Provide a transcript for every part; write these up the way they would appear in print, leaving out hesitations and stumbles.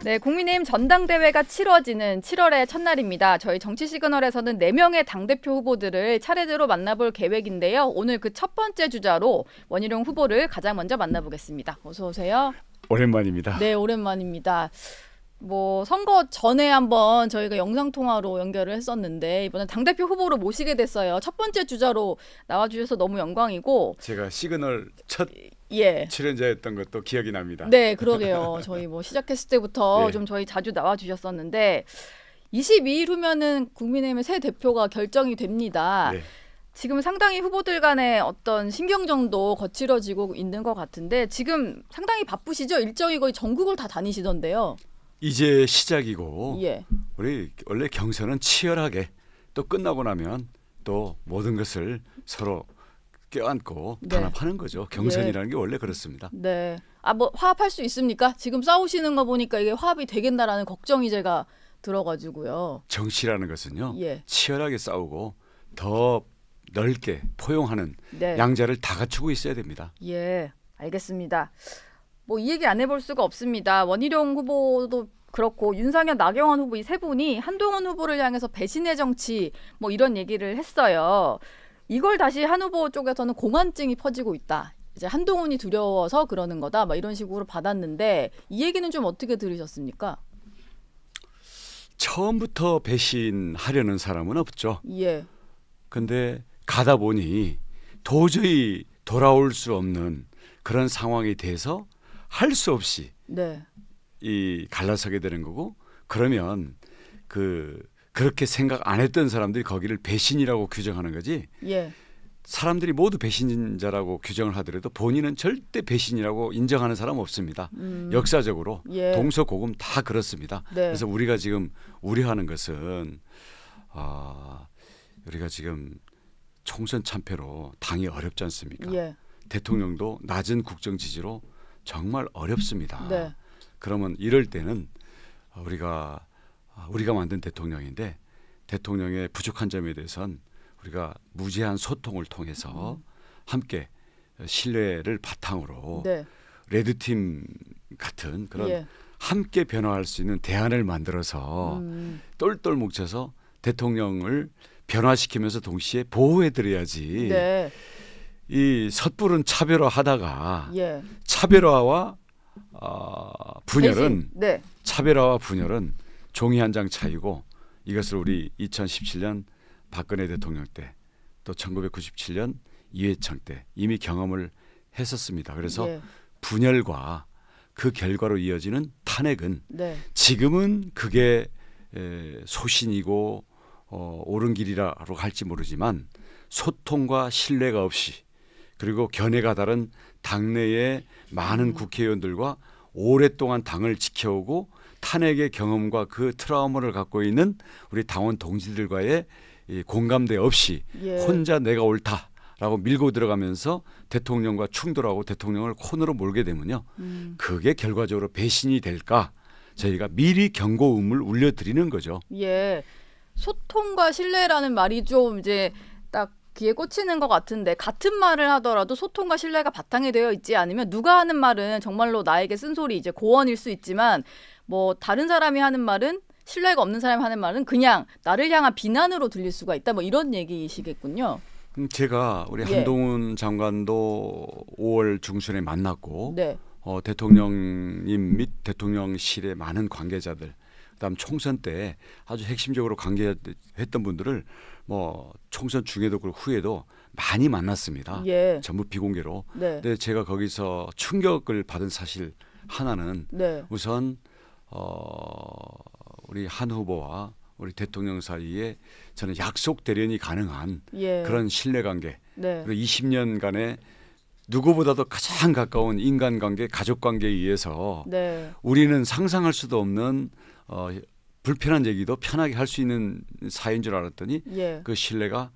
네, 국민의힘 전당대회가 치러지는 7월의 첫날입니다. 저희 정치시그널에서는 4명의 당대표 후보들을 차례대로 만나볼 계획인데요. 오늘 그 첫 번째 주자로 원희룡 후보를 가장 먼저 만나보겠습니다. 어서 오세요. 오랜만입니다. 네, 오랜만입니다. 선거 전에 한번 저희가 영상통화로 연결을 했었는데 이번엔 당대표 후보로 모시게 됐어요. 첫 번째 주자로 나와주셔서 너무 영광이고 제가 시그널 첫 예. 출연자였던 것도 기억이 납니다. 네, 그러게요. 저희 시작했을 때부터 네. 좀 저희 자주 나와주셨었는데 22일 후면은 국민의힘의 새 대표가 결정이 됩니다. 네. 지금 상당히 후보들 간의 어떤 신경전도 거칠어지고 있는 것 같은데 지금 상당히 바쁘시죠? 일정이 거의 전국을 다 다니시던데요. 이제 시작이고 예. 우리 원래 경선은 치열하게 또 끝나고 나면 또 모든 것을 서로 껴안고 네. 단합하는 거죠. 경선이라는 게 원래 그렇습니다. 네. 화합할 수 있습니까? 지금 싸우시는 거 보니까 이게 화합이 되겠나라는 걱정이 제가 들어가지고요. 정치라는 것은요. 예. 치열하게 싸우고 더 넓게 포용하는 네. 양자를 다 갖추고 있어야 됩니다. 예, 알겠습니다. 이 얘기 안 해볼 수가 없습니다. 원희룡 후보도 그렇고 윤상현, 나경원 후보 이 세 분이 한동훈 후보를 향해서 배신의 정치 이런 얘기를 했어요. 이걸 다시 한 후보 쪽에서는 공안증이 퍼지고 있다. 이제 한동훈이 두려워서 그러는 거다. 이런 식으로 받았는데 이 얘기는 좀 어떻게 들으셨습니까? 처음부터 배신하려는 사람은 없죠. 예. 근데 가다 보니 도저히 돌아올 수 없는 그런 상황이 돼서 할 수 없이 네. 갈라서게 되는 거고 그러면 그렇게 생각 안 했던 사람들이 거기를 배신이라고 규정하는 거지. 예. 사람들이 모두 배신자라고 규정을 하더라도 본인은 절대 배신이라고 인정하는 사람 없습니다. 역사적으로 예. 동서고금 다 그렇습니다. 네. 그래서 우리가 지금 우려하는 것은 우리가 지금 총선 참패로 당이 어렵지 않습니까? 예. 대통령도 낮은 국정 지지로 정말 어렵습니다. 네. 그러면 이럴 때는 우리가 만든 대통령인데 대통령의 부족한 점에 대해서는 우리가 무제한 소통을 통해서 함께 신뢰를 바탕으로 네. 레드팀 같은 그런 예. 함께 변화할 수 있는 대안을 만들어서 똘똘 뭉쳐서 대통령을 변화시키면서 동시에 보호해드려야지. 네. 이 섣부른 차별화하다가 예. 차별화와 분열은 배신. 네. 차별화와 분열은 종이 한 장 차이고 이것을 우리 2017년 박근혜 대통령 때 또 1997년 이회창 때 이미 경험을 했었습니다. 그래서 예. 분열과 그 결과로 이어지는 탄핵은 네. 지금은 그게 소신이고 옳은 길이라고 할지 모르지만 소통과 신뢰가 없이 그리고 견해가 다른 당내의 많은 국회의원들과 오랫동안 당을 지켜오고 탄핵의 경험과 그 트라우마를 갖고 있는 우리 당원 동지들과의 이 공감대 없이 예. 혼자 내가 옳다라고 밀고 들어가면서 대통령과 충돌하고 대통령을 코너로 몰게 되면요. 그게 결과적으로 배신이 될까 저희가 미리 경고음을 울려드리는 거죠. 예. 소통과 신뢰라는 말이 좀 이제 딱 귀에 꽂히는 것 같은데 같은 말을 하더라도 소통과 신뢰가 바탕이 되어 있지 않으면 누가 하는 말은 정말로 나에게 쓴소리 이제 고언일 수 있지만 다른 사람이 하는 말은 신뢰가 없는 사람이 하는 말은 그냥 나를 향한 비난으로 들릴 수가 있다. 이런 얘기이시겠군요. 제가 우리 예. 한동훈 장관도 5월 중순에 만났고 네. 대통령님 및 대통령실의 많은 관계자들 그다음 총선 때 아주 핵심적으로 관계했던 분들을 총선 중에도 그렇고 후에도 많이 만났습니다. 예. 전부 비공개로. 네. 근데 제가 거기서 충격을 받은 사실 하나는 네. 우선 우리 한 후보와 우리 대통령 사이에 저는 약속 대련이 가능한 예. 그런 신뢰관계 네. 그리고 20년간의 누구보다도 가장 가까운 인간관계, 가족관계에 의해서 네. 우리는 상상할 수도 없는 불편한 얘기도 편하게 할 수 있는 사이인 줄 알았더니 예. 그 신뢰가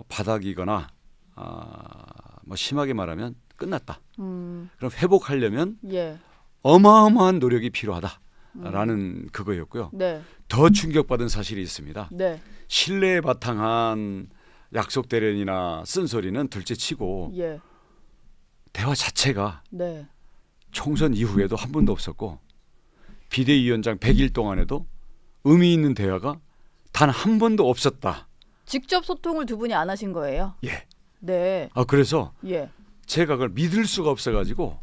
바닥이거나 심하게 말하면 끝났다. 그럼 회복하려면 예. 어마어마한 노력이 필요하다라는 그거였고요. 네. 더 충격받은 사실이 있습니다. 네. 신뢰에 바탕한 약속 대련이나 쓴소리는 둘째치고 예. 대화 자체가 네. 총선 이후에도 한 번도 없었고 비대위원장 100일 동안에도 의미 있는 대화가 단 한 번도 없었다. 직접 소통을 두 분이 안 하신 거예요? 예. 네. 그래서 예. 제가 그걸 믿을 수가 없어가지고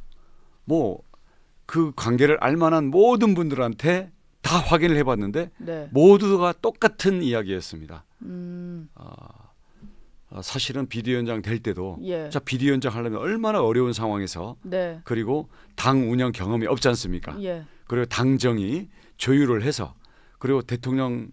뭐 그 관계를 알만한 모든 분들한테 다 확인을 해봤는데 네. 모두가 똑같은 이야기였습니다. 음. 사실은 비대위원장 될 때도 예. 자 비대위원장 하려면 얼마나 어려운 상황에서 네. 그리고 당 운영 경험이 없지 않습니까? 예. 그리고 당정이 조율을 해서 그리고 대통령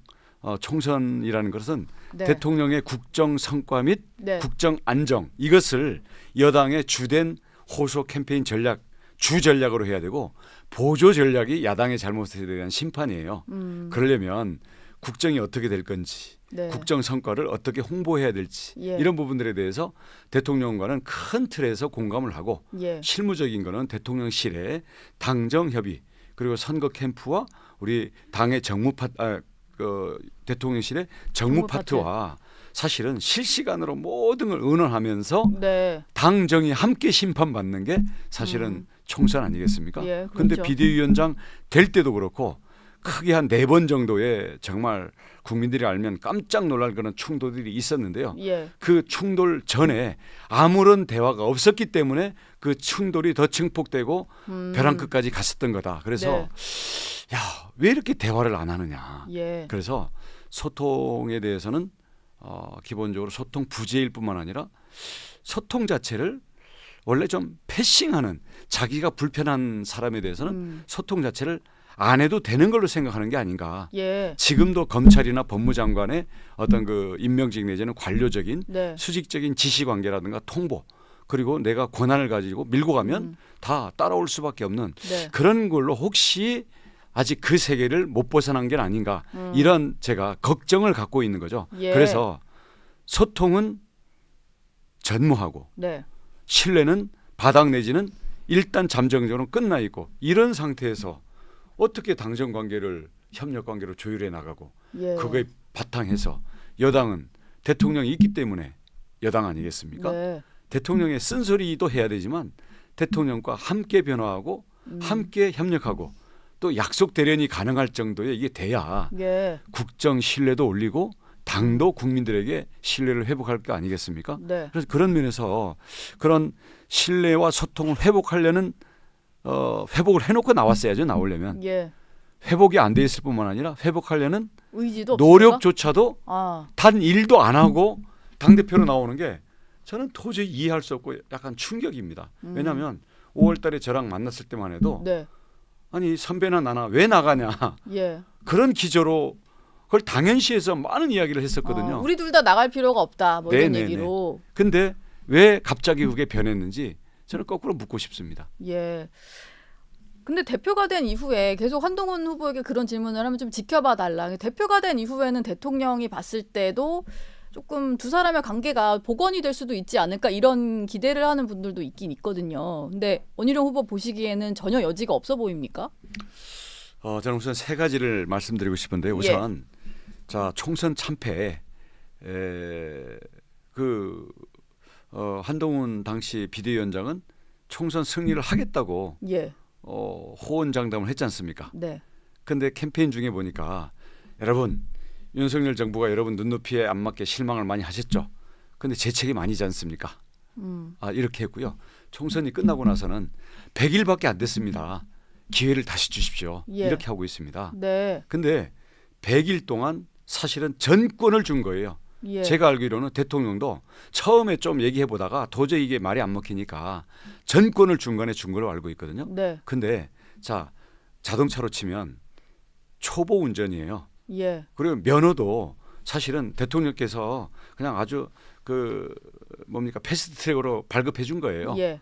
총선이라는 것은 네. 대통령의 국정 성과 및 네. 국정 안정 이것을 여당의 주된 호소 캠페인 전략 주 전략으로 해야 되고 보조 전략이 야당의 잘못에 대한 심판이에요. 그러려면 국정이 어떻게 될 건지 네. 국정 성과를 어떻게 홍보해야 될지 예. 이런 부분들에 대해서 대통령과는 큰 틀에서 공감을 하고 예. 실무적인 거는 대통령실의 당정 협의 그리고 선거 캠프와 우리 당의 대통령실의 정무 파트와 사실은 실시간으로 모든 걸 의논하면서 네. 당정이 함께 심판받는 게 사실은 총선 아니겠습니까? 예, 그런데 그렇죠. 비대위원장 될 때도 그렇고 크게 한 4번 정도의 정말 국민들이 알면 깜짝 놀랄 그런 충돌들이 있었는데요. 예. 그 충돌 전에 아무런 대화가 없었기 때문에 그 충돌이 더 증폭되고 벼랑 끝까지 갔었던 거다. 그래서 네. 야, 왜 이렇게 대화를 안 하느냐. 예. 그래서 소통에 대해서는 기본적으로 소통 부재일 뿐만 아니라 소통 자체를 원래 좀 패싱하는 자기가 불편한 사람에 대해서는 소통 자체를 안 해도 되는 걸로 생각하는 게 아닌가. 예. 지금도 검찰이나 법무장관의 어떤 그 임명직 내지는 관료적인 네. 수직적인 지시관계라든가 통보 그리고 내가 권한을 가지고 밀고 가면 다 따라올 수밖에 없는 네. 그런 걸로 혹시 아직 그 세계를 못 벗어난 게 아닌가 이런 제가 걱정을 갖고 있는 거죠. 예. 그래서 소통은 전무하고 네. 신뢰는 바닥 내지는 일단 잠정적으로 끝나 있고 이런 상태에서 어떻게 당정 관계를 협력 관계로 조율해 나가고 예. 그거에 바탕해서 여당은 대통령이 있기 때문에 여당 아니겠습니까? 네. 대통령의 쓴소리도 해야 되지만 대통령과 함께 변화하고 함께 협력하고 또 약속 대련이 가능할 정도의 이게 돼야 예. 국정 신뢰도 올리고 당도 국민들에게 신뢰를 회복할 거 아니겠습니까? 네. 그래서 그런 면에서 그런 신뢰와 소통을 회복하려는 회복을 해놓고 나왔어야죠. 나오려면 예. 회복이 안 돼 있을 뿐만 아니라 회복하려는 의지도 노력조차도 아. 단 일도 안 하고 당 대표로 나오는 게 저는 도저히 이해할 수 없고 약간 충격입니다. 왜냐하면 5월달에 저랑 만났을 때만 해도 네. 아니 선배나 나나 왜 나가냐 예. 그런 기조로 그걸 당연시해서 많은 이야기를 했었거든요. 우리 둘 다 나갈 필요가 없다. 뭐 이런 네네네. 얘기로. 근데 왜 갑자기 그게 변했는지 저는 거꾸로 묻고 싶습니다. 예. 근데 대표가 된 이후에 계속 한동훈 후보에게 그런 질문을 하면 좀 지켜봐 달라. 대표가 된 이후에는 대통령이 봤을 때도 조금 두 사람의 관계가 복원이 될 수도 있지 않을까 이런 기대를 하는 분들도 있긴 있거든요. 근데 원희룡 후보 보시기에는 전혀 여지가 없어 보입니까? 저는 우선 세 가지를 말씀드리고 싶은데 우선 자 총선 참패 한동훈 당시 비대위원장은 총선 승리를 하겠다고 예. 호언장담을 했지 않습니까? 네. 근데 캠페인 중에 보니까 여러분 윤석열 정부가 여러분 눈높이에 안 맞게 실망을 많이 하셨죠. 근데 제 책임 아니지 않습니까? 이렇게 했고요. 총선이 끝나고 나서는 100일밖에 안 됐습니다. 기회를 다시 주십시오. 예. 이렇게 하고 있습니다. 네. 근데 100일 동안 사실은 전권을 준 거예요. 예. 제가 알기로는 대통령도 처음에 좀 얘기해 보다가 도저히 이게 말이 안 먹히니까 전권을 중간에 준 걸로 알고 있거든요. 네. 근데 자 자동차로 치면 초보 운전이에요. 예. 그리고 면허도 사실은 대통령께서 그냥 아주 패스트트랙으로 발급해 준 거예요. 예.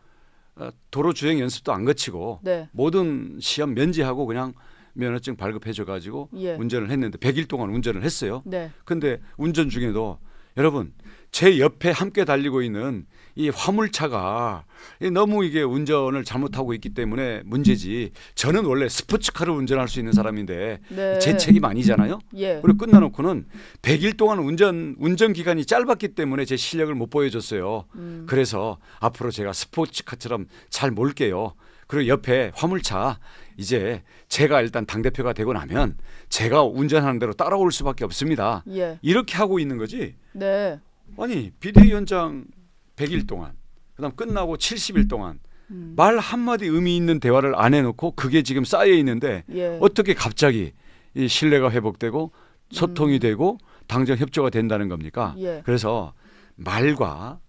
도로 주행 연습도 안 거치고 네. 모든 시험 면제하고 그냥 면허증 발급해 줘 가지고 예. 운전을 했는데 100일 동안 운전을 했어요. 네. 근데 운전 중에도 여러분 제 옆에 함께 달리고 있는 이 화물차가 너무 이게 운전을 잘못하고 있기 때문에 문제지. 저는 원래 스포츠카를 운전할 수 있는 사람인데 네. 제 책임 아니잖아요. 예. 그리고 끝나놓고는 100일 동안 운전 기간이 짧았기 때문에 제 실력을 못 보여줬어요. 그래서 앞으로 제가 스포츠카처럼 잘 몰게요. 그리고 옆에 화물차 이제 제가 일단 당대표가 되고 나면 제가 운전하는 대로 따라올 수밖에 없습니다. 예. 이렇게 하고 있는 거지. 네. 아니 비대위원장 100일 동안 그다음 끝나고 70일 동안 말 한마디 의미 있는 대화를 안 해놓고 그게 지금 쌓여 있는데 예. 어떻게 갑자기 이 신뢰가 회복되고 소통이 되고 당정 협조가 된다는 겁니까? 예. 그래서 말과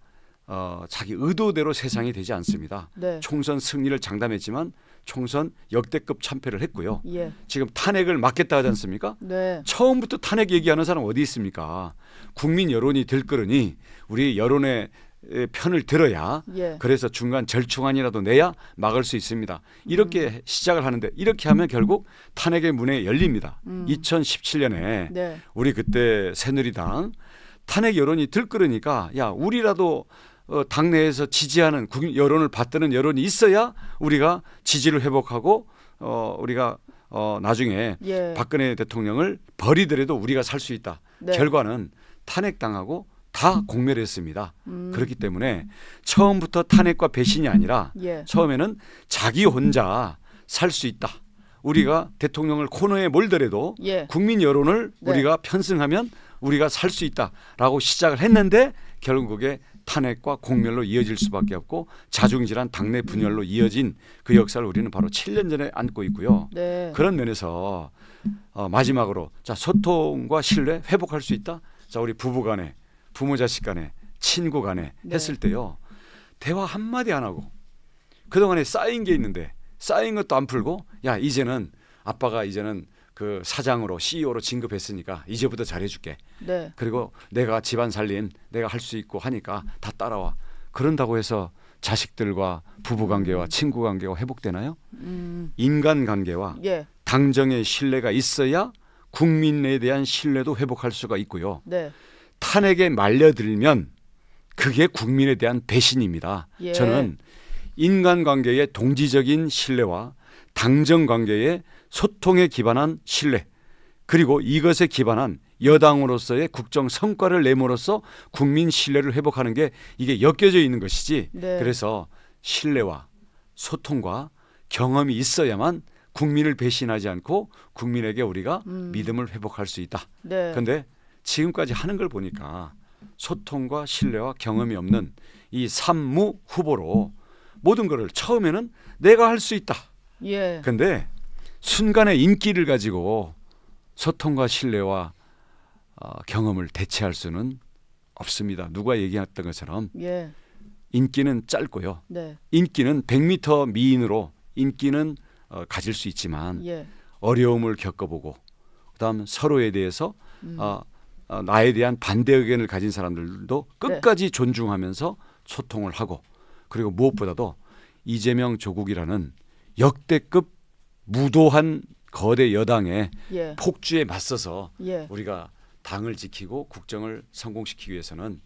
자기 의도대로 세상이 되지 않습니다. 네. 총선 승리를 장담했지만 총선 역대급 참패를 했고요. 예. 지금 탄핵을 막겠다 하지 않습니까? 네. 처음부터 탄핵 얘기하는 사람 어디 있습니까? 국민 여론이 들끓으니 우리 여론의 편을 들어야 예. 그래서 중간 절충안이라도 내야 막을 수 있습니다. 이렇게 시작을 하는데 이렇게 하면 결국 탄핵의 문이 열립니다. 2017년에 네. 우리 그때 새누리당 탄핵 여론이 들끓으니까 야 우리라도 당내에서 지지하는 여론을 받드는 여론이 있어야 우리가 지지를 회복하고 우리가 나중에 예. 박근혜 대통령을 버리더라도 우리가 살 수 있다. 네. 결과는 탄핵당하고 다 공멸했습니다. 그렇기 때문에 처음부터 탄핵과 배신이 아니라 예. 처음에는 자기 혼자 살 수 있다. 우리가 대통령을 코너에 몰더라도 예. 국민 여론을 네. 우리가 편승하면 우리가 살 수 있다라고 시작을 했는데 결국에 탄핵과 공멸로 이어질 수밖에 없고 자중질환 당내 분열로 이어진 그 역사를 우리는 바로 7년 전에 안고 있고요. 네. 그런 면에서 마지막으로 자 소통과 신뢰 회복할 수 있다. 자 우리 부부 간에 부모 자식 간에 친구 간에 네. 했을 때요. 대화 한마디 안 하고 그동안에 쌓인 게 있는데 쌓인 것도 안 풀고 야 이제는 아빠가 이제는 그 사장으로 CEO로 진급했으니까 이제부터 잘해줄게. 네. 그리고 내가 집안 살림 내가 할 수 있고 하니까 다 따라와. 그런다고 해서 자식들과 부부관계와 친구관계가 회복되나요? 인간관계와 예. 당정의 신뢰가 있어야 국민에 대한 신뢰도 회복할 수가 있고요. 네. 탄핵에 말려들면 그게 국민에 대한 배신입니다. 예. 저는 인간관계의 동지적인 신뢰와 당정관계의 소통에 기반한 신뢰 그리고 이것에 기반한 여당으로서의 국정 성과를 내므로써 국민 신뢰를 회복하는 게 이게 엮여져 있는 것이지. 네. 그래서 신뢰와 소통과 경험이 있어야만 국민을 배신하지 않고 국민에게 우리가 믿음을 회복할 수 있다. 네. 그런데 지금까지 하는 걸 보니까 소통과 신뢰와 경험이 없는 이 산무 후보로 모든 것을 처음에는 내가 할 수 있다. 예. 그런데 순간의 인기를 가지고 소통과 신뢰와 경험을 대체할 수는 없습니다. 누가 얘기했던 것처럼 예. 인기는 짧고요. 네. 인기는 100m 미인으로 인기는 가질 수 있지만 예. 어려움을 겪어보고 그다음 서로에 대해서 나에 대한 반대 의견을 가진 사람들도 끝까지 존중하면서 소통을 하고 그리고 무엇보다도 이재명 조국이라는 역대급 무도한 거대 여당의 예. 폭주에 맞서서 예. 우리가 당을 지키고 국정을 성공시키기 위해서는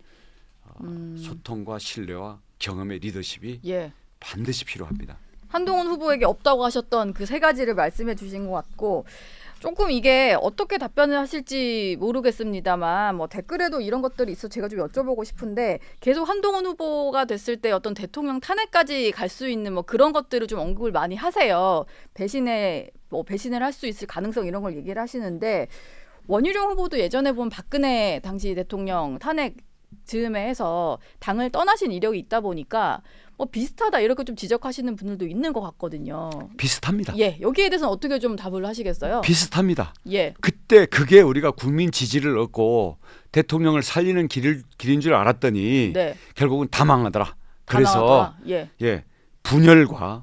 소통과 신뢰와 경험의 리더십이 예. 반드시 필요합니다. 한동훈 후보에게 없다고 하셨던 그 세 가지를 말씀해 주신 것 같고 조금 이게 어떻게 답변을 하실지 모르겠습니다만 뭐 댓글에도 이런 것들이 있어 제가 좀 여쭤보고 싶은데 계속 한동훈 후보가 됐을 때 어떤 대통령 탄핵까지 갈 수 있는 뭐 그런 것들을 좀 언급을 많이 하세요. 배신을 할 수 있을 가능성 이런 걸 얘기를 하시는데 원희룡 후보도 예전에 보면 박근혜 당시 대통령 탄핵 즈음에 해서 당을 떠나신 이력이 있다 보니까 뭐 비슷하다 이렇게 좀 지적하시는 분들도 있는 것 같거든요. 비슷합니다. 예, 여기에 대해서는 어떻게 좀 답을 하시겠어요? 비슷합니다. 예, 그때 그게 우리가 국민 지지를 얻고 대통령을 살리는 길인 줄 알았더니 네, 결국은 다 망하더라. 다 그래서 나왔더라. 예, 예, 분열과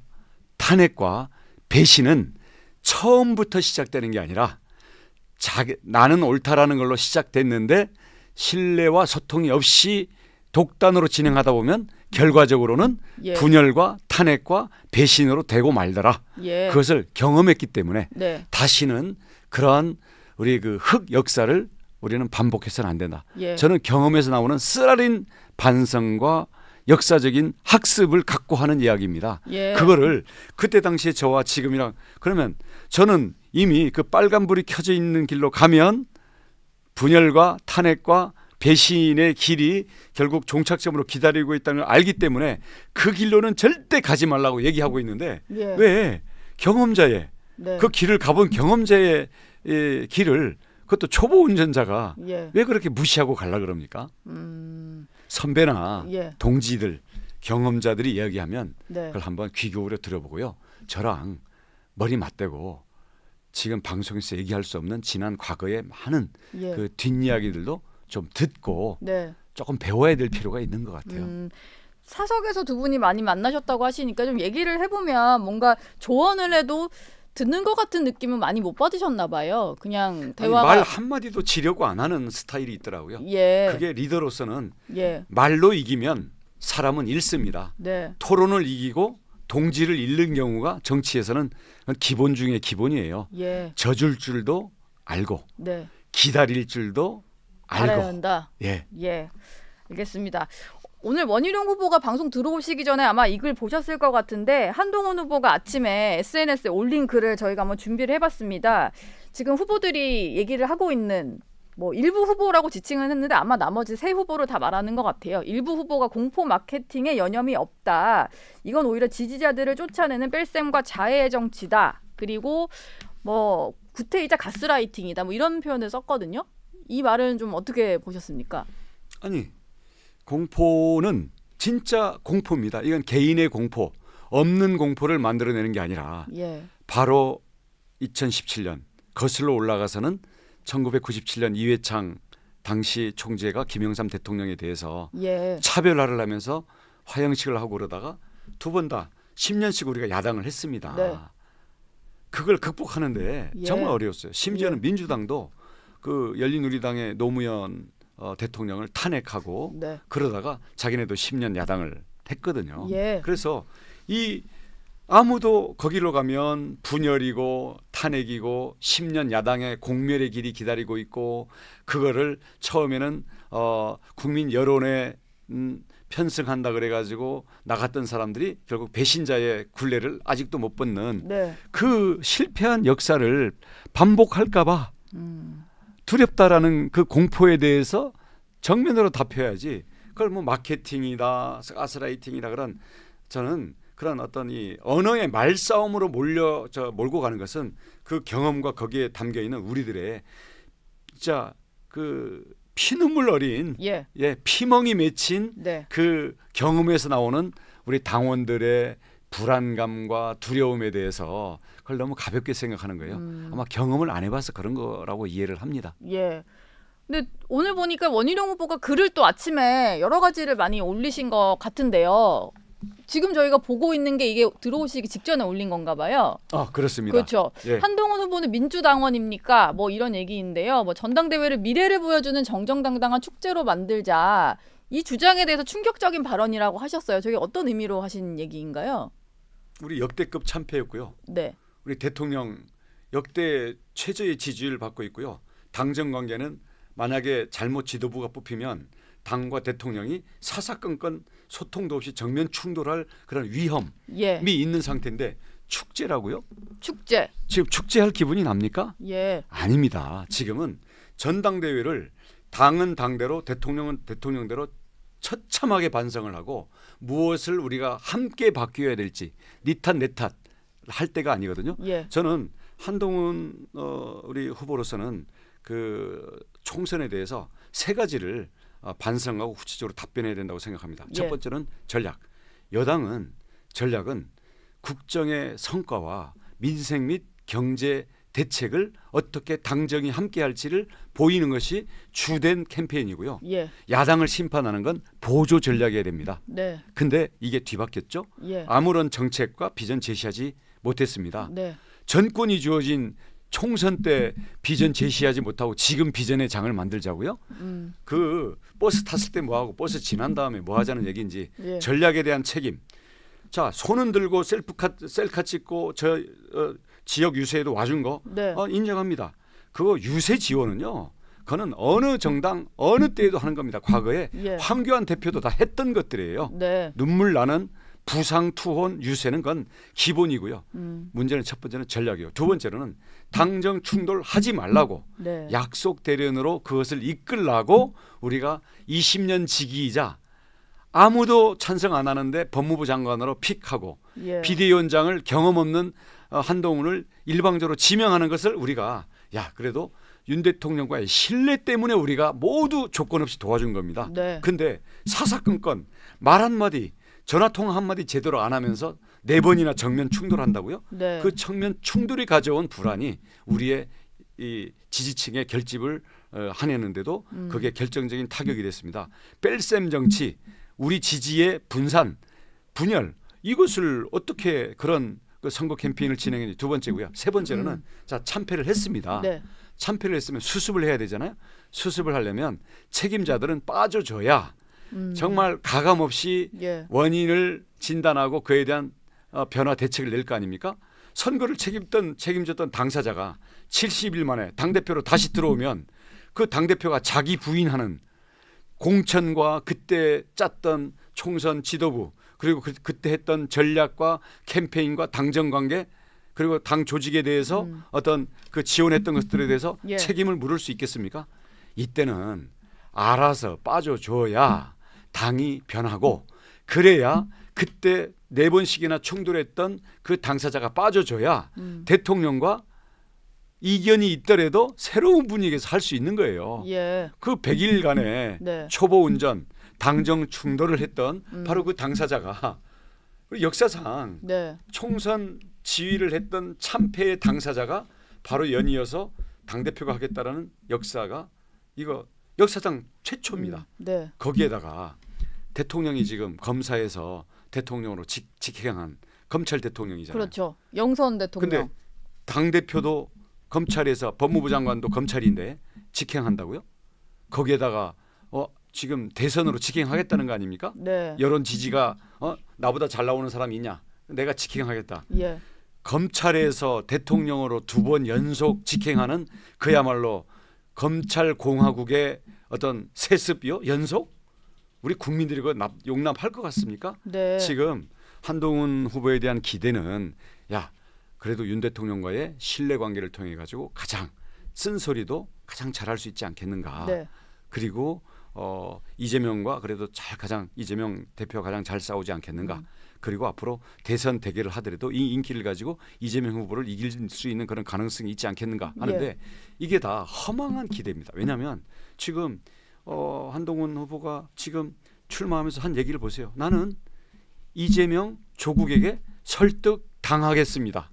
탄핵과 배신은 처음부터 시작되는 게 아니라 나는 옳다라는 걸로 시작됐는데 신뢰와 소통이 없이 독단으로 진행하다 보면 결과적으로는 예, 분열과 탄핵과 배신으로 되고 말더라. 예, 그것을 경험했기 때문에 네, 다시는 그러한 우리 그 흑 역사를 우리는 반복해서는 안 된다. 예, 저는 경험에서 나오는 쓰라린 반성과 역사적인 학습을 갖고 하는 이야기입니다. 예, 그거를 그때 당시에 저와 지금이랑 그러면 저는 이미 그 빨간불이 켜져 있는 길로 가면 분열과 탄핵과 배신의 길이 결국 종착점으로 기다리고 있다는 걸 알기 때문에 그 길로는 절대 가지 말라고 얘기하고 있는데 예, 왜 경험자의 네. 그 길을 가본 경험자의 길을 그것도 초보 운전자가 예. 왜 그렇게 무시하고 갈라 그럽니까? 선배나 예. 동지들 경험자들이 이야기하면 네. 그걸 한번 귀 기울여 들어보고요. 저랑 머리 맞대고 지금 방송에서 얘기할 수 없는 지난 과거의 많은 예. 그 뒷이야기들도 좀 듣고 네. 조금 배워야 될 필요가 있는 것 같아요. 사석에서 두 분이 많이 만나셨다고 하시니까 좀 얘기를 해보면 뭔가 조언을 해도 듣는 것 같은 느낌은 많이 못 받으셨나 봐요. 그냥 대화가 말 한마디도 지려고 안 하는 스타일이 있더라고요. 예. 그게 리더로서는 예. 말로 이기면 사람은 잃습니다. 네. 토론을 이기고 동지를 잃는 경우가 정치에서는 기본 중에 기본이에요. 예. 져줄 줄도 알고 네. 기다릴 줄도 알아야 알고. 한다. 예. 예. 알겠습니다. 오늘 원희룡 후보가 방송 들어오시기 전에 아마 이 글 보셨을 것 같은데 한동훈 후보가 아침에 SNS에 올린 글을 저희가 한번 준비를 해봤습니다. 지금 후보들이 얘기를 하고 있는 뭐 일부 후보라고 지칭은 했는데 아마 나머지 세 후보를 다 말하는 것 같아요. 일부 후보가 공포 마케팅에 여념이 없다. 이건 오히려 지지자들을 쫓아내는 뺄셈과 자해의 정치다. 그리고 뭐 구태이자 가스라이팅이다. 뭐 이런 표현을 썼거든요. 이 말은 좀 어떻게 보셨습니까? 아니 공포는 진짜 공포입니다. 이건 개인의 공포, 없는 공포를 만들어내는 게 아니라 예. 바로 2017년 거슬러 올라가서는 1997년 이회창 당시 총재가 김영삼 대통령에 대해서 예. 차별화를 하면서 화형식을 하고 그러다가 두 번 다 10년씩 우리가 야당을 했습니다. 네. 그걸 극복하는데 예. 정말 어려웠어요. 심지어는 예. 민주당도 그 열린우리당의 노무현 대통령을 탄핵하고 네. 그러다가 자기네도 10년 야당을 했거든요. 예. 그래서 이 아무도 거기로 가면 분열이고 탄핵이고 10년 야당의 공멸의 길이 기다리고 있고 그거를 처음에는 국민 여론에 편승한다 그래가지고 나갔던 사람들이 결국 배신자의 굴레를 아직도 못 벗는 네. 그 실패한 역사를 반복할까봐 두렵다라는 그 공포에 대해서 정면으로 답해야지. 그걸 뭐 마케팅이다, 가스라이팅이다 그런 저는 그런 어떤 이 언어의 말싸움으로 몰고 가는 것은 그 경험과 거기에 담겨 있는 우리들의 진짜 그 피눈물 어린 예. 피멍이 맺힌 네. 그 경험에서 나오는 우리 당원들의 불안감과 두려움에 대해서 그걸 너무 가볍게 생각하는 거예요. 아마 경험을 안 해봐서 그런 거라고 이해를 합니다. 예. 근데 오늘 보니까 원희룡 후보가 글을 또 아침에 여러 가지를 많이 올리신 것 같은데요. 지금 저희가 보고 있는 게 이게 들어오시기 직전에 올린 건가 봐요. 아, 그렇습니다. 그렇죠. 예. 한동훈 후보는 민주당원입니까? 뭐 이런 얘기인데요. 뭐 전당대회를 미래를 보여주는 정정당당한 축제로 만들자. 이 주장에 대해서 충격적인 발언이라고 하셨어요. 저게 어떤 의미로 하신 얘기인가요? 우리 역대급 참패였고요. 네. 우리 대통령 역대 최저의 지지율을 받고 있고요. 당정 관계는 만약에 잘못 지도부가 뽑히면 당과 대통령이 사사건건 소통도 없이 정면 충돌할 그런 위험이 예. 있는 상태인데 축제라고요? 축제. 지금 축제할 기분이 납니까? 예. 아닙니다. 지금은 전당대회를 당은 당대로 대통령은 대통령대로 처참하게 반성을 하고 무엇을 우리가 함께 바뀌어야 될지 니 탓 내 탓 할 때가 아니거든요. 예. 저는 한동훈 우리 후보로서는 그 총선에 대해서 세 가지를 반성하고 구체적으로 답변해야 된다고 생각합니다. 예. 첫 번째는 전략. 여당은 전략은 국정의 성과와 민생 및 경제 대책을 어떻게 당정이 함께 할지를 보이는 것이 주된 캠페인이고요. 예. 야당을 심판하는 건 보조 전략이어야 됩니다. 네. 근데 이게 뒤바뀌었죠. 예. 아무런 정책과 비전 제시하지 못했습니다. 네. 전권이 주어진 총선 때 비전 제시하지 못하고 지금 비전의 장을 만들자고요? 그 버스 탔을 때 뭐하고 버스 지난 다음에 뭐 하자는 얘기인지 예. 전략에 대한 책임. 자, 손은 들고 셀카 찍고 지역 유세에도 와준 거 네. 인정합니다. 그거 유세 지원은요. 그거는 어느 정당 어느 때에도 하는 겁니다. 과거에 예. 황교안 대표도 다 했던 것들이에요. 네. 눈물 나는 부상 투혼 유세는 건 기본이고요. 문제는 첫 번째는 전략이고 두 번째로는 당정 충돌하지 말라고 네. 약속 대련으로 그것을 이끌라고 우리가 20년 지기이자 아무도 찬성 안 하는데 법무부 장관으로 픽하고 예. 비대위원장을 경험 없는 한동훈을 일방적으로 지명하는 것을 우리가 야 그래도 윤 대통령과의 신뢰 때문에 우리가 모두 조건 없이 도와준 겁니다. 네. 근데 사사건건 말 한마디 전화통화 한마디 제대로 안 하면서 4번이나 정면 충돌한다고요? 네. 그 정면 충돌이 가져온 불안이 우리의 이 지지층의 결집을 하내는데도 그게 결정적인 타격이 됐습니다. 뺄셈 정치, 우리 지지의 분산, 분열 이것을 어떻게 그런 그 선거 캠페인을 진행했는지 두 번째고요. 세 번째로는 자 참패를 했습니다. 네. 참패를 했으면 수습을 해야 되잖아요. 수습을 하려면 책임자들은 빠져줘야 정말 가감 없이 예. 원인을 진단하고 그에 대한 변화 대책을 낼 거 아닙니까? 선거를 책임졌던 당사자가 70일 만에 당대표로 다시 들어오면 그 당대표가 자기 부인하는 공천과 그때 짰던 총선 지도부 그리고 그때 했던 전략과 캠페인과 당정 관계 그리고 당 조직에 대해서 어떤 그 지원했던 것들에 대해서 예. 책임을 물을 수 있겠습니까? 이때는 알아서 빠져줘야 당이 변하고 그래야 그때 4번씩이나 충돌했던 그 당사자가 빠져줘야 대통령과 이견이 있더라도 새로운 분위기에서 할 수 있는 거예요. 예. 그 100일간의 네. 초보 운전, 당정 충돌을 했던 바로 그 당사자가 역사상 네. 총선 지휘를 했던 참패의 당사자가 바로 연이어서 당대표가 하겠다라는 역사가 이거 역사상 최초입니다. 네. 거기에다가 대통령이 지금 검사에서 대통령으로 직행한 검찰 대통령이잖아요. 그렇죠. 영선 대통령. 근데 당대표도 검찰에서 법무부 장관도 검찰인데 직행한다고요? 거기에다가 지금 대선으로 직행하겠다는 거 아닙니까? 네. 여론 지지가 나보다 잘 나오는 사람이 있냐? 내가 직행하겠다. 예. 검찰에서 대통령으로 2번 연속 직행하는 그야말로 검찰 공화국의 어떤 세습이요? 연속? 우리 국민들이 그거 용납할 것 같습니까? 네. 지금 한동훈 후보에 대한 기대는 야 그래도 윤 대통령과의 신뢰관계를 통해 가지고 가장 쓴소리도 가장 잘할 수 있지 않겠는가. 네. 그리고 이재명과 그래도 이재명 대표가 가장 잘 싸우지 않겠는가. 그리고 앞으로 대선 대결을 하더라도 이 인기를 가지고 이재명 후보를 이길 수 있는 그런 가능성이 있지 않겠는가 하는데 예. 이게 다 허망한 기대입니다. 왜냐하면 지금 한동훈 후보가 지금 출마하면서 한 얘기를 보세요. 나는 이재명 조국에게 설득 당하겠습니다.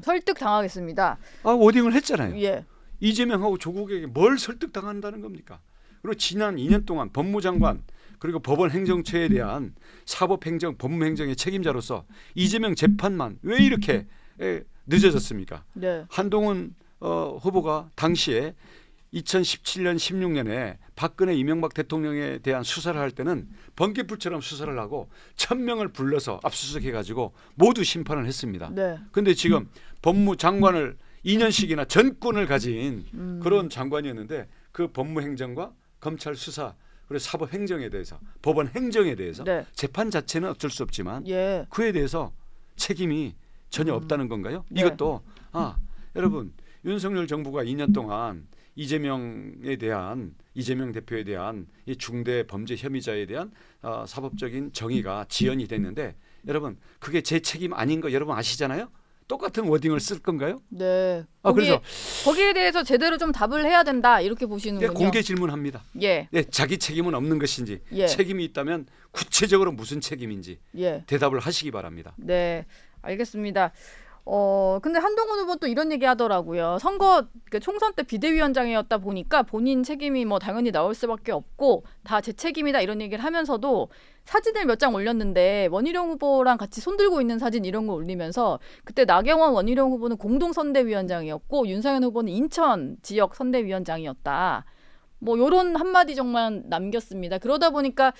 설득 당하겠습니다. 워딩을 했잖아요. 예. 이재명하고 조국에게 뭘 설득 당한다는 겁니까? 그리고 지난 2년 동안 법무장관 그리고 법원 행정처에 대한 사법행정, 법무행정의 책임자로서 이재명 재판만 왜 이렇게 늦어졌습니까? 네. 한동훈 후보가 당시에 2017년, 16년에 박근혜, 이명박 대통령에 대한 수사를 할 때는 번개불처럼 수사를 하고 1000명을 불러서 압수수색해가지고 모두 심판을 했습니다. 네. 근데 지금 법무장관을 2년씩이나 전권을 가진 그런 장관이었는데 그 법무행정과 검찰 수사 그리고 사법행정에 대해서 법원 행정에 대해서 네. 재판 자체는 어쩔 수 없지만 예. 그에 대해서 책임이 전혀 없다는 건가요? 네. 이것도 여러분 윤석열 정부가 2년 동안 이재명 대표에 대한 이 중대 범죄 혐의자에 대한 사법적인 정의가 지연이 됐는데 여러분 그게 제 책임 아닌 거 여러분 아시잖아요? 똑같은 워딩을 쓸 건가요? 네. 그래서 거기에 대해서 제대로 좀 답을 해야 된다 이렇게 보시는군요. 공개 질문합니다. 예. 자기 책임은 없는 것인지 예. 책임이 있다면 구체적으로 무슨 책임인지 예. 대답을 하시기 바랍니다. 네. 알겠습니다. 근데 한동훈 후보 또 이런 얘기 하더라고요. 선거 총선 때 비대위원장이었다 보니까 본인 책임이 뭐 당연히 나올 수밖에 없고 다 제 책임이다 이런 얘기를 하면서도 사진을 몇 장 올렸는데 원희룡 후보랑 같이 손들고 있는 사진 이런 거 올리면서 그때 나경원 원희룡 후보는 공동 선대위원장이었고 윤상현 후보는 인천 지역 선대위원장이었다. 뭐 요런 한마디 정말 남겼습니다. 그러다 보니까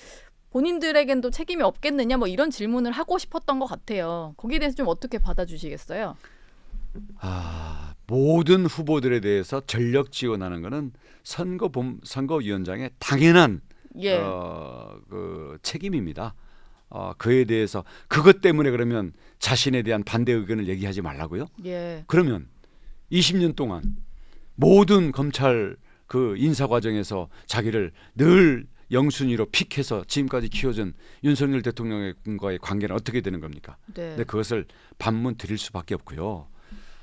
본인들에겐 또 책임이 없겠느냐 뭐 이런 질문을 하고 싶었던 것 같아요. 거기에 대해서 좀 어떻게 받아주시겠어요? 모든 후보들에 대해서 전력 지원하는 것은 선거위원장의 당연한 예. 그 책임입니다. 그에 대해서 그것 때문에 그러면 자신에 대한 반대 의견을 얘기하지 말라고요? 예. 그러면 20년 동안 모든 검찰 그 인사 과정에서 자기를 늘 영순위로 픽해서 지금까지 키워준 윤석열 대통령과의 관계는 어떻게 되는 겁니까? 네. 근데 그것을 반문 드릴 수밖에 없고요.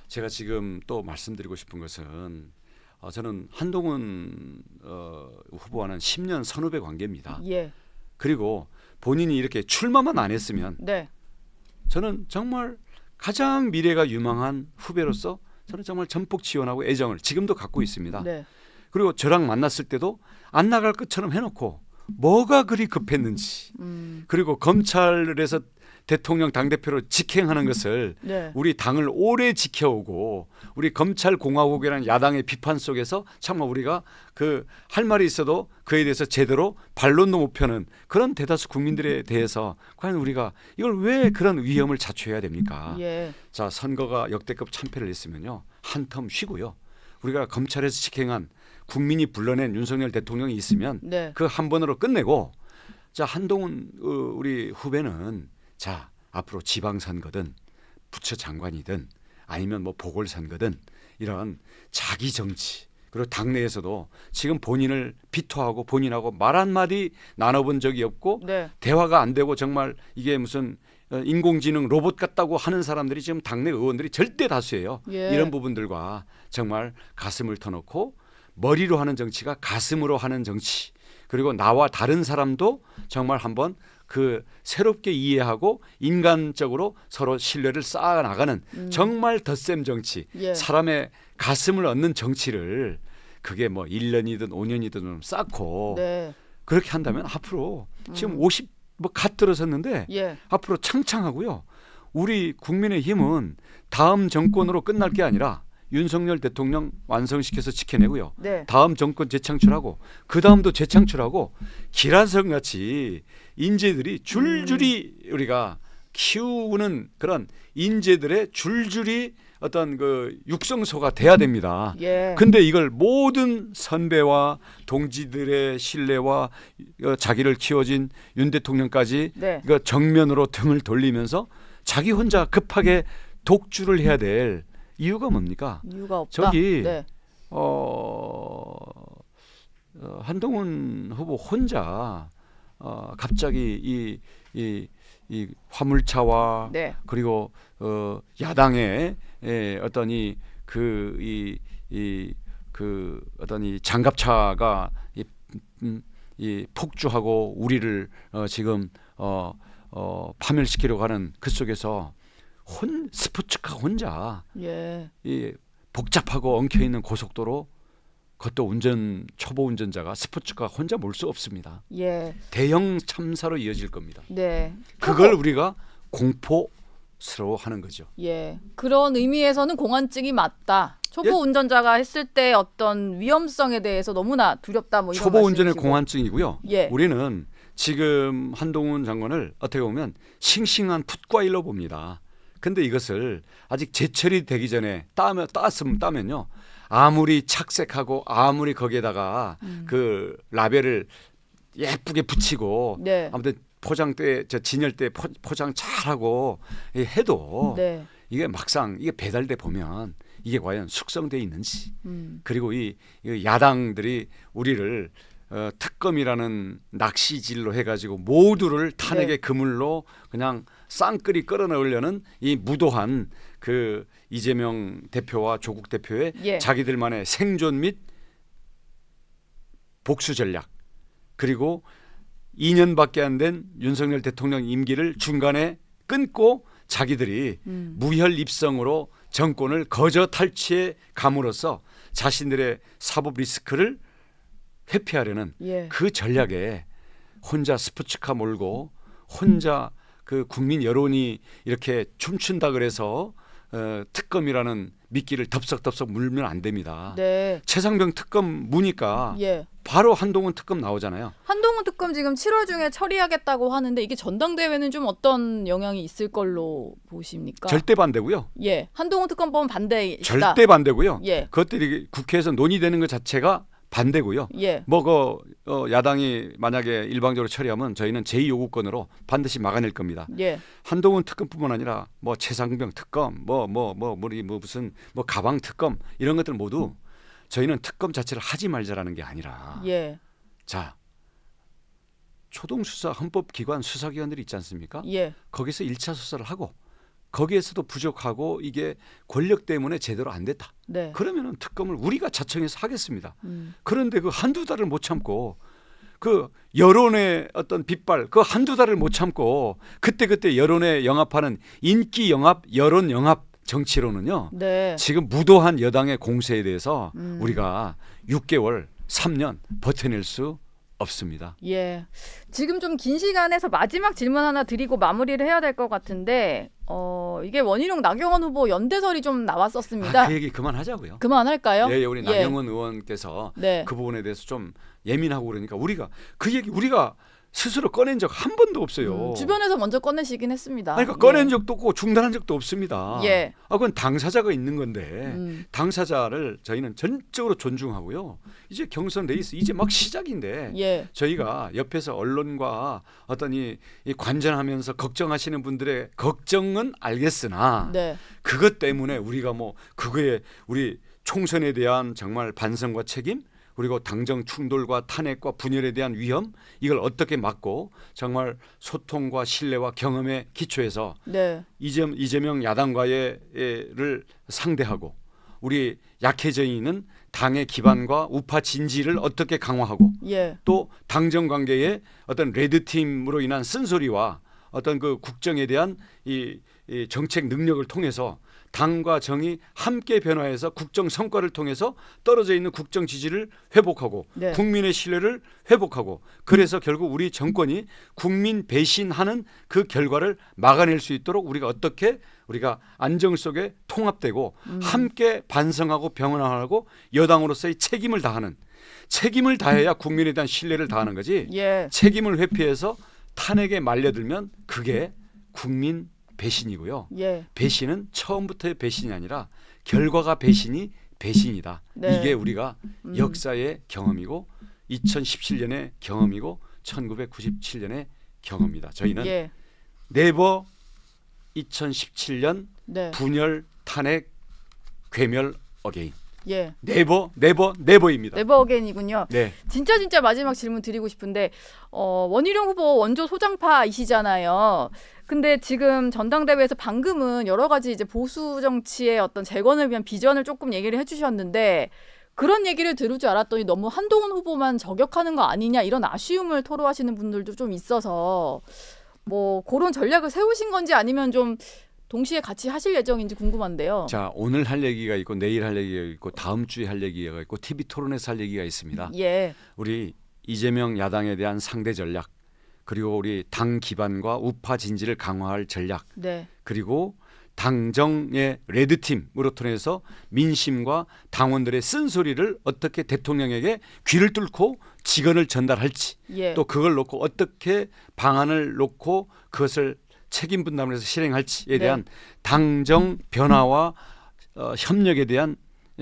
제가 지금 또 말씀드리고 싶은 것은 저는 한동훈 후보와는 10년 선후배 관계입니다. 예. 그리고 본인이 이렇게 출마만 안 했으면 네. 저는 정말 가장 미래가 유망한 후배로서 저는 정말 전폭 지원하고 애정을 지금도 갖고 있습니다. 네. 그리고 저랑 만났을 때도 안 나갈 것처럼 해놓고 뭐가 그리 급했는지 그리고 검찰에서 대통령 당대표로 직행하는 것을 네. 우리 당을 오래 지켜오고 우리 검찰공화국이라는 야당의 비판 속에서 정말 우리가 그 할 말이 있어도 그에 대해서 제대로 반론도 못 펴는 그런 대다수 국민들에 대해서 과연 우리가 이걸 왜 그런 위험을 자초해야 됩니까? 예. 자, 선거가 역대급 참패를 했으면요 한 텀 쉬고요 우리가 검찰에서 직행한 국민이 불러낸 윤석열 대통령이 있으면 네. 그 한 번으로 끝내고 자 한동훈 우리 후배는 자 앞으로 지방선거든 부처장관이든 아니면 뭐 보궐선거든 이런 자기 정치 그리고 당내에서도 지금 본인을 비토하고 본인하고 말 한마디 나눠본 적이 없고 네. 대화가 안 되고 정말 이게 무슨 인공지능 로봇 같다고 하는 사람들이 지금 당내 의원들이 절대 다수예요. 예. 이런 부분들과 정말 가슴을 터놓고 머리로 하는 정치가 가슴으로 하는 정치 그리고 나와 다른 사람도 정말 한번 그 새롭게 이해하고 인간적으로 서로 신뢰를 쌓아 나가는 정말 덧셈 정치 예. 사람의 가슴을 얻는 정치를 그게 뭐 1년이든 5년이든 좀 쌓고 네. 그렇게 한다면 앞으로 지금 50 뭐 갓 들어섰는데 예. 앞으로 창창하고요. 우리 국민의힘은 다음 정권으로 끝날 게 아니라 윤석열 대통령 완성시켜서 지켜내고요. 네. 다음 정권 재창출하고 그 다음도 재창출하고 기란성 같이 인재들이 줄줄이 우리가 키우는 그런 인재들의 줄줄이 어떤 그 육성소가 돼야 됩니다. 예. 근데 이걸 모든 선배와 동지들의 신뢰와 자기를 키워진 윤 대통령까지 네. 이거 정면으로 등을 돌리면서 자기 혼자 급하게 독주를 해야 될 이유가 뭡니까? 이유가 없다. 저기 네. 한동훈 후보 혼자 갑자기 이 화물차와 네. 그리고 야당의 어떤 어떤 이 장갑차가 이 폭주하고 우리를 지금 파멸시키려고 하는 그 속에서 스포츠카 혼자 예. 이 복잡하고 엉켜 있는 고속도로 그것도 초보 운전자가 스포츠카 혼자 몰 수 없습니다. 예. 대형 참사로 이어질 겁니다. 네. 그걸 우리가 공포스러워하는 거죠. 예. 그런 의미에서는 공안증이 맞다. 초보 예. 운전자가 했을 때 어떤 위험성에 대해서 너무나 두렵다. 뭐 이런 초보 운전의 말씀이시고. 공안증이고요. 예. 우리는 지금 한동훈 장관을 어떻게 보면 싱싱한 풋과일로 봅니다. 근데 이것을 아직 제철이 되기 전에 따면요. 아무리 착색하고 아무리 거기에다가 그 라벨을 예쁘게 붙이고 네. 아무튼 포장대 진열대 포장 잘하고 해도 네. 이게 막상 이게 배달돼 보면 이게 과연 숙성돼 있는지 그리고 이 야당들이 우리를 특검이라는 낚시질로 해가지고 모두를 탄핵의 네. 그물로 그냥 쌍끌이 끌어넣으려는 이 무도한 그 이재명 대표와 조국 대표의 예. 자기들만의 생존 및 복수 전략 그리고 2년밖에 안 된 윤석열 대통령 임기를 중간에 끊고 자기들이 무혈 입성으로 정권을 거저 탈취해 감으로써 자신들의 사법 리스크를 회피하려는 예. 그 전략에 혼자 스포츠카 몰고 혼자 그 국민 여론이 이렇게 춤춘다 그래서 특검이라는 미끼를 덥석덥석 물면 안 됩니다. 네. 최상병 특검 무니까 예. 바로 한동훈 특검 나오잖아요. 한동훈 특검 지금 7월 중에 처리하겠다고 하는데 이게 전당대회는 좀 어떤 영향이 있을 걸로 보십니까? 절대 반대고요. 예. 한동훈 특검법은 반대이시다. 절대 반대고요. 예. 그것들이 국회에서 논의되는 것 자체가 반대고요. 예. 야당이 만약에 일방적으로 처리하면 저희는 제2요구권으로 반드시 막아낼 겁니다. 예. 한동훈 특검뿐만 아니라 뭐 최상병 특검, 무슨 가방 특검 이런 것들 모두 저희는 특검 자체를 하지 말자라는 게 아니라 예. 자 초동수사 헌법기관 수사기관들이 있지 않습니까? 예. 거기서 1차 수사를 하고 거기에서도 부족하고 이게 권력 때문에 제대로 안 됐다. 네. 그러면은 특검을 우리가 자청해서 하겠습니다. 그런데 그 한두 달을 못 참고 그 여론의 어떤 빗발 그 한두 달을 못 참고 그때 여론에 영합하는 인기 영합, 여론 영합 정치로는요. 네. 지금 무도한 여당의 공세에 대해서 우리가 6개월, 3년 버텨낼 수 없습니다. 예. 지금 좀 긴 시간에서 마지막 질문 하나 드리고 마무리를 해야 될 것 같은데 이게 원희룡 나경원 후보 연대설이 좀 나왔었습니다. 그 얘기 그만하자고요. 그만할까요? 예, 우리 나경원 의원께서 네. 그 부분에 대해서 좀 예민하고 그러니까 우리가 그 얘기 우리가 스스로 꺼낸 적 한 번도 없어요. 주변에서 먼저 꺼내시긴 했습니다. 그러니까 꺼낸 적도 없고 중단한 적도 없습니다. 예. 그건 당사자가 있는 건데 당사자를 저희는 전적으로 존중하고요. 이제 경선 레이스 이제 막 시작인데 예. 저희가 옆에서 언론과 어떤 이 관전하면서 걱정하시는 분들의 걱정은 알겠으나 네. 그것 때문에 우리가 뭐 그거에 우리 총선에 대한 정말 반성과 책임 그리고 당정 충돌과 탄핵과 분열에 대한 위험 이걸 어떻게 막고 정말 소통과 신뢰와 경험에 기초해서 네. 이재명 야당과의를 상대하고 우리 약해져 있는 당의 기반과 우파 진지를 어떻게 강화하고 예. 또 당정 관계의 어떤 레드팀으로 인한 쓴소리와 어떤 그 국정에 대한 이 정책 능력을 통해서 당과 정이 함께 변화해서 국정 성과를 통해서 떨어져 있는 국정 지지를 회복하고 네. 국민의 신뢰를 회복하고 그래서 결국 우리 정권이 국민 배신하는 그 결과를 막아낼 수 있도록 우리가 어떻게 우리가 안정 속에 통합되고 함께 반성하고 병원하고 여당으로서의 책임을 다하는 책임을 다해야 국민에 대한 신뢰를 다하는 거지 예. 책임을 회피해서 탄핵에 말려들면 그게 국민 배신이고요. 예. 배신은 처음부터의 배신이 아니라 결과가 배신이 배신이다. 네. 이게 우리가 역사의 경험이고 2017년의 경험이고 1997년의 경험이다. 저희는 예. 네버 2017년 네. 분열 탄핵 괴멸 어게인. 예. 네버입니다. 네버 어게인이군요. 네. 진짜 마지막 질문 드리고 싶은데 원희룡 후보 원조 소장파이시잖아요. 근데 지금 전당대회에서 방금은 여러 가지 이제 보수 정치의 어떤 재건을 위한 비전을 조금 얘기를 해주셨는데 그런 얘기를 들을 줄 알았더니 너무 한동훈 후보만 저격하는 거 아니냐 이런 아쉬움을 토로하시는 분들도 좀 있어서 뭐 그런 전략을 세우신 건지 아니면 좀 동시에 같이 하실 예정인지 궁금한데요. 자, 오늘 할 얘기가 있고 내일 할 얘기가 있고 다음 주에 할 얘기가 있고 TV 토론에서 할 얘기가 있습니다. 예. 우리 이재명 야당에 대한 상대 전략 그리고 우리 당 기반과 우파 진지를 강화할 전략 네. 그리고 당정의 레드팀으로 통해서 민심과 당원들의 쓴소리를 어떻게 대통령에게 귀를 뚫고 직언을 전달할지 예. 또 그걸 놓고 어떻게 방안을 놓고 그것을 책임 분담을 해서 실행할지에 대한 당정 변화와 협력에 대한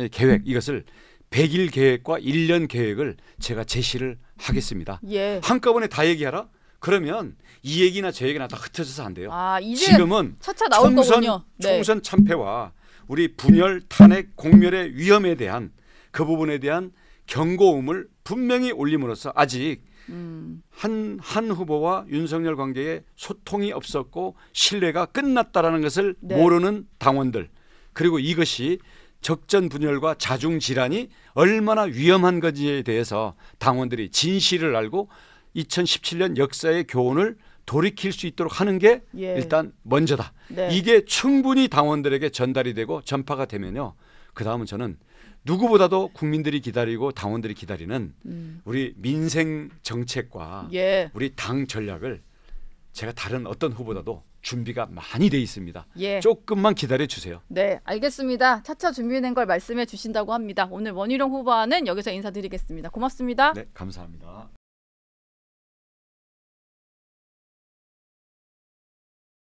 계획 이것을 100일 계획과 1년 계획을 제가 제시를 하겠습니다. 예. 한꺼번에 다 얘기하라? 그러면 이 얘기나 저 얘기나 다 흩어져서 안 돼요. 아, 이제 지금은 차차 나올 거군요. 네. 총선 참패와 우리 분열, 탄핵, 공멸의 위험에 대한 그 부분에 대한 경고음을 분명히 올림으로써 아직 한 후보와 윤석열 관계에 소통이 없었고 신뢰가 끝났다라는 것을 네. 모르는 당원들 그리고 이것이 적전 분열과 자중 질환이 얼마나 위험한 건지에 대해서 당원들이 진실을 알고 2017년 역사의 교훈을 돌이킬 수 있도록 하는 게 예. 일단 먼저다. 네. 이게 충분히 당원들에게 전달이 되고 전파가 되면요. 그다음은 저는 누구보다도 국민들이 기다리고 당원들이 기다리는 우리 민생 정책과 예. 우리 당 전략을 제가 다른 어떤 후보다도 준비가 많이 돼 있습니다. 예. 조금만 기다려 주세요. 네, 알겠습니다. 차차 준비된 걸 말씀해 주신다고 합니다. 오늘 원희룡 후보와는 여기서 인사드리겠습니다. 고맙습니다. 네, 감사합니다.